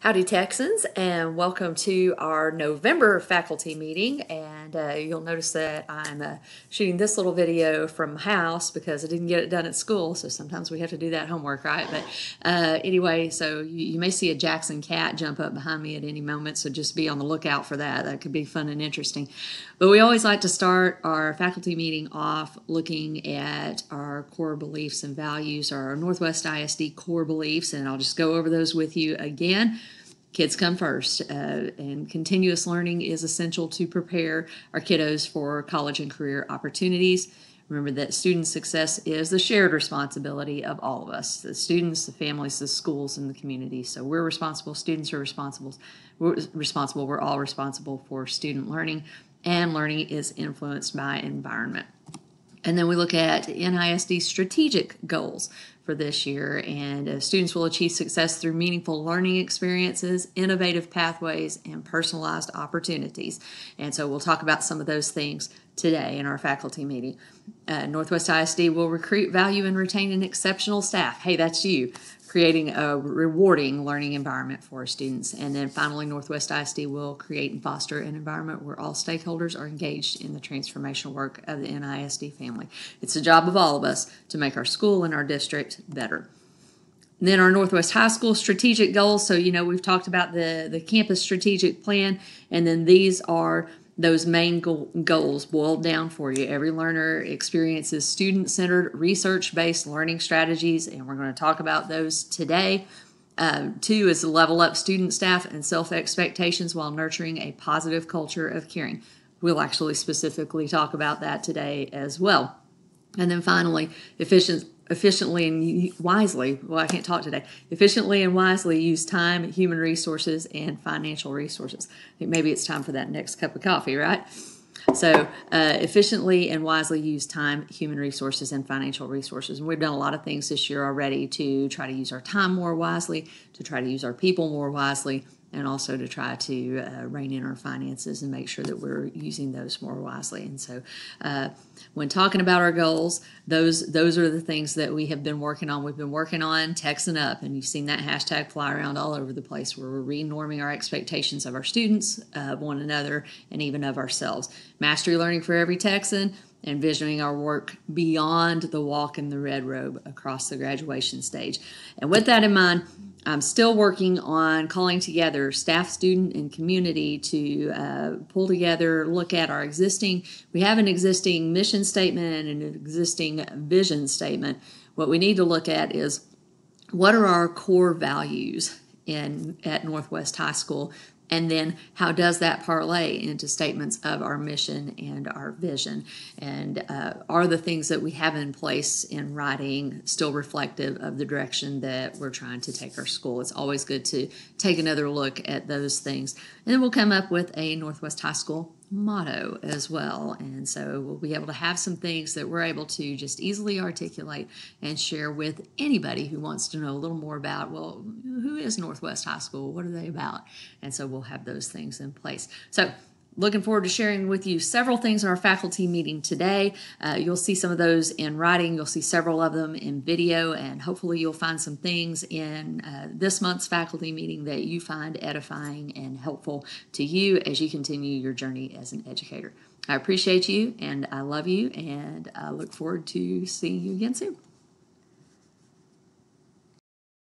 Howdy Texans, and welcome to our November faculty meeting. And you'll notice that I'm shooting this little video from house because I didn't get it done at school, so sometimes we have to do that homework, right? But anyway, so you may see a Jackson cat jump up behind me at any moment, so just be on the lookout for that. That could be fun and interesting. But we always like to start our faculty meeting off looking at our core beliefs and values, our Northwest ISD core beliefs, and I'll just go over those with you again. Kids come first, and continuous learning is essential to prepare our kiddos for college and career opportunities. Remember that student success is the shared responsibility of all of us, the students, the families, the schools, and the community. So we're responsible, students are responsible, we're all responsible for student learning, and learning is influenced by environment. And then we look at NISD Strategic Goals for this year, and students will achieve success through meaningful learning experiences, innovative pathways, and personalized opportunities. And so we'll talk about some of those things today in our faculty meeting. Northwest ISD will recruit, value, and retain an exceptional staff. Hey, that's you. Creating a rewarding learning environment for our students. And then finally, Northwest ISD will create and foster an environment where all stakeholders are engaged in the transformational work of the NISD family. It's the job of all of us to make our school and our district better. And then our Northwest High School strategic goals. So, we've talked about the campus strategic plan, and then these are those main goals boiled down for you. Every learner experiences student-centered, research-based learning strategies, and we're going to talk about those today. 2 is to level up student, staff, and self-expectations while nurturing a positive culture of caring. We'll actually specifically talk about that today as well. And then finally, efficiently and wisely, well, I can't talk today, efficiently and wisely use time, human resources, and financial resources. I think maybe it's time for that next cup of coffee, right? So efficiently and wisely use time, human resources, and financial resources. And we've done a lot of things this year already to try to use our time more wisely, to try to use our people more wisely, and also to try to rein in our finances and make sure that we're using those more wisely. And so when talking about our goals, those are the things that we have been working on. We've been working on Texan Up, and you've seen that hashtag fly around all over the place, where we're renorming our expectations of our students, of one another, and even of ourselves. Mastery learning for every Texan, and visioning our work beyond the walk in the red robe across the graduation stage. And with that in mind, I'm still working on calling together staff, student, and community to pull together, look at our we have an existing mission statement and an existing vision statement. What we need to look at is, what are our core values at Northwest High School? And then how does that parlay into statements of our mission and our vision? And are the things that we have in place in writing still reflective of the direction that we're trying to take our school? It's always good to take another look at those things. And then we'll come up with a Northwest High School motto as well. And so we'll be able to have some things that we're able to just easily articulate and share with anybody who wants to know a little more about, well, who is Northwest High School? What are they about? And so we'll have those things in place. So looking forward to sharing with you several things in our faculty meeting today. You'll see some of those in writing. You'll see several of them in video, and hopefully you'll find some things in this month's faculty meeting that you find edifying and helpful to you as you continue your journey as an educator. I appreciate you, and I love you, and I look forward to seeing you again soon.